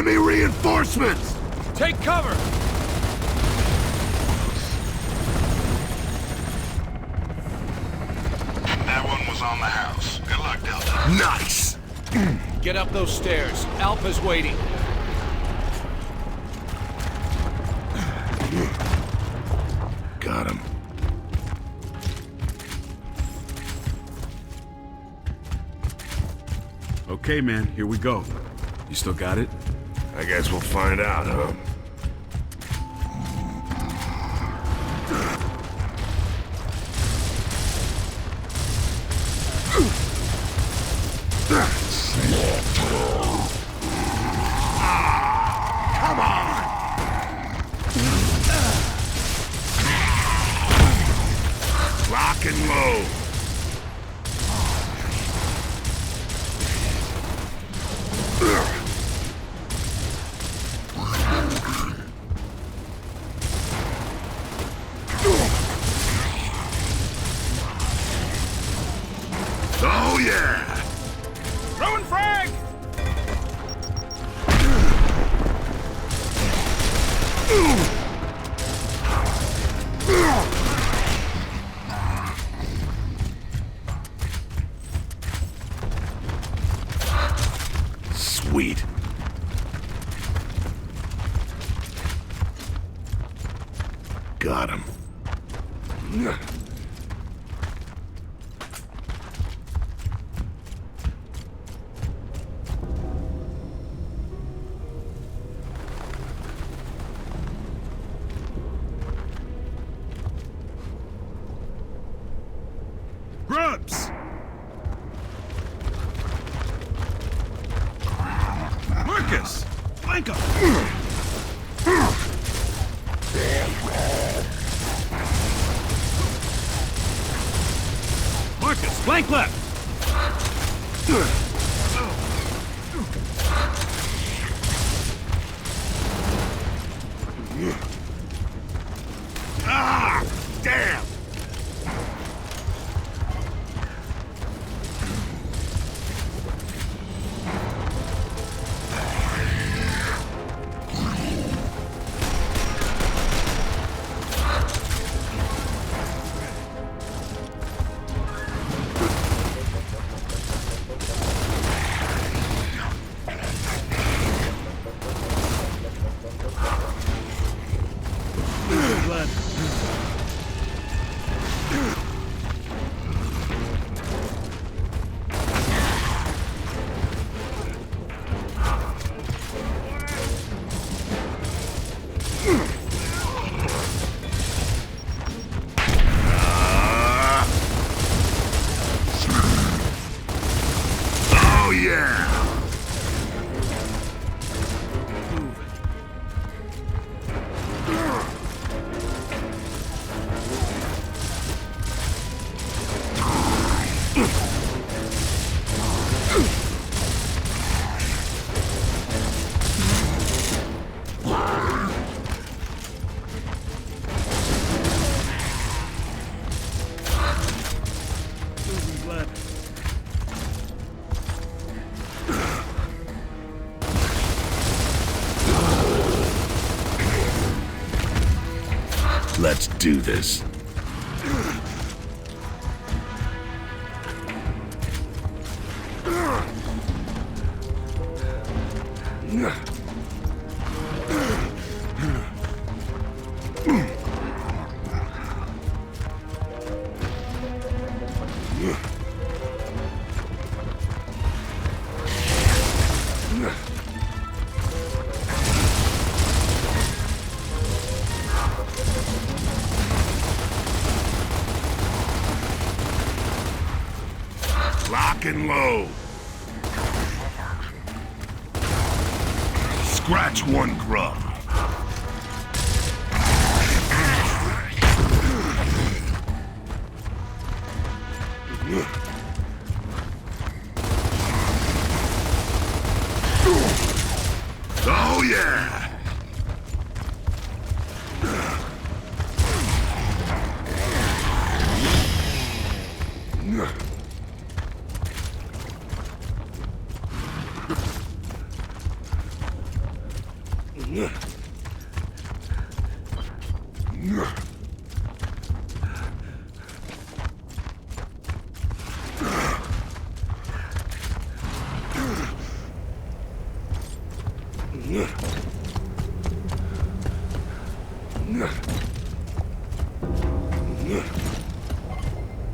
Enemy reinforcements! Take cover! That one was on the house. Good luck, Delta. Nice! Get up those stairs. Alpha's waiting. Got him. Okay, man, here we go. You still got it? I guess we'll find out, huh? Come on! Lock and load. Oh yeah! Throwing frag! Sweet. Got him. Grubs! Marcus! Flank him! Marcus, flank left! Ah! Damn! Blood. Oh yeah! Losing blood. Let's do this. Lock and load. Scratch one grub. Oh yeah!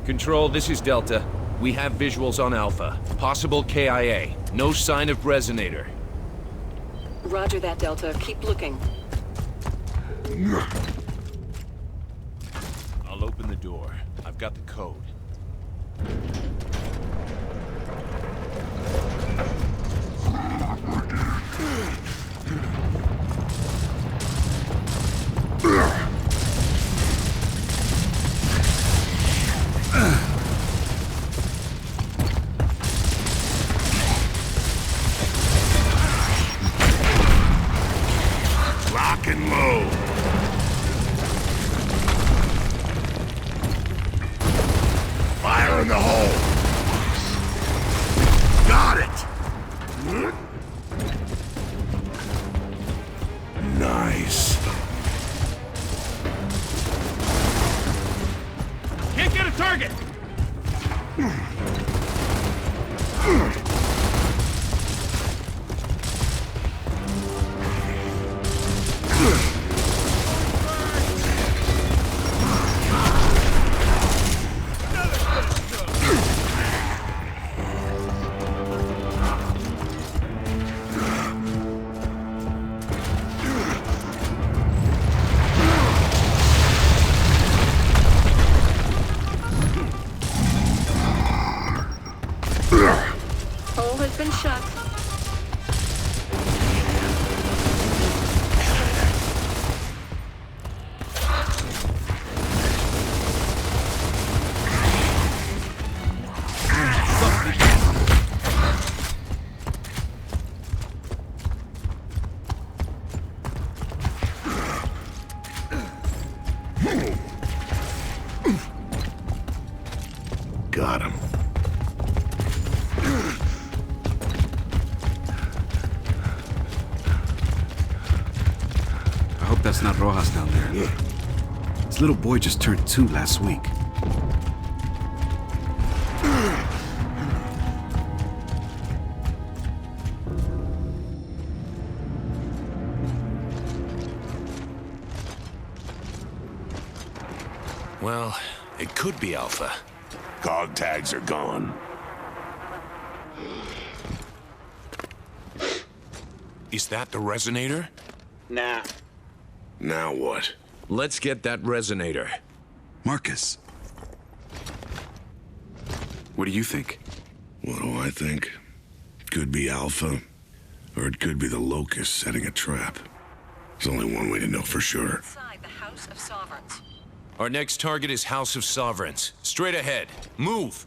Control, this is Delta. We have visuals on Alpha. Possible KIA. No sign of Resonator. Roger that, Delta. Keep looking. I'll open the door. I've got the code. Lock and load. Fire in the hole. Got it. Nice. Can't get a target! Hole has been shut. Got him. I hope that's not Rojas down there. His little boy just turned 2 last week. Well, it could be Alpha. Cog tags are gone. Is that the Resonator? Nah. Now what? Let's get that Resonator. Marcus. What do you think? What do I think? Could be Alpha, or it could be the Locust setting a trap. There's only one way to know for sure. Inside the House of Sovereigns. Our next target is House of Sovereigns. Straight ahead. Move!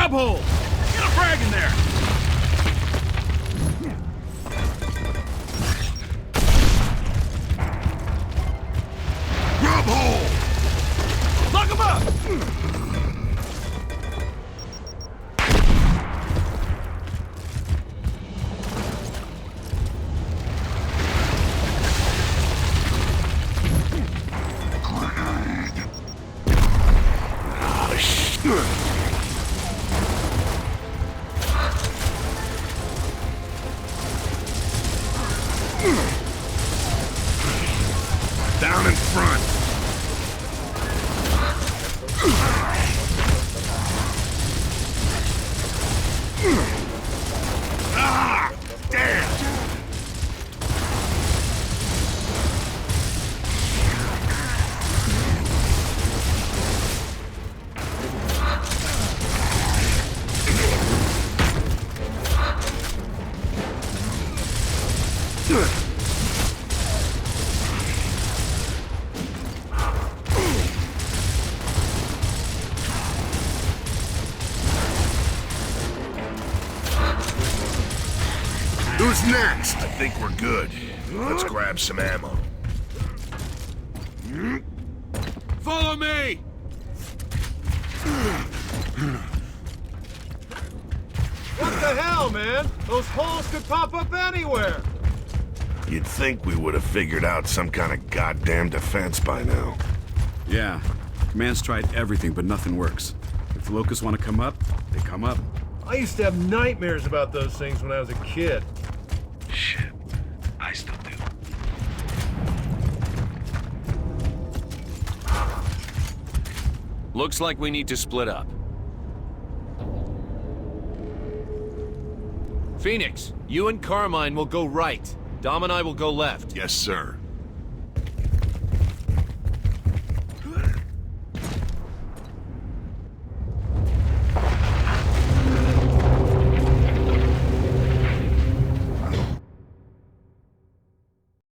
Grub hole! Get a frag in there! Grub hole! Lock him up! Down in front. Ah! Damn! Who's next? I think we're good. Let's grab some ammo. Follow me! What the hell, man? Those holes could pop up anywhere! You'd think we would have figured out some kind of goddamn defense by now. Yeah. Command's tried everything, but nothing works. If the locusts want to come up, they come up. I used to have nightmares about those things when I was a kid. Shit. I still do. Looks like we need to split up. Phoenix, you and Carmine will go right. Dom and I will go left. Yes, sir.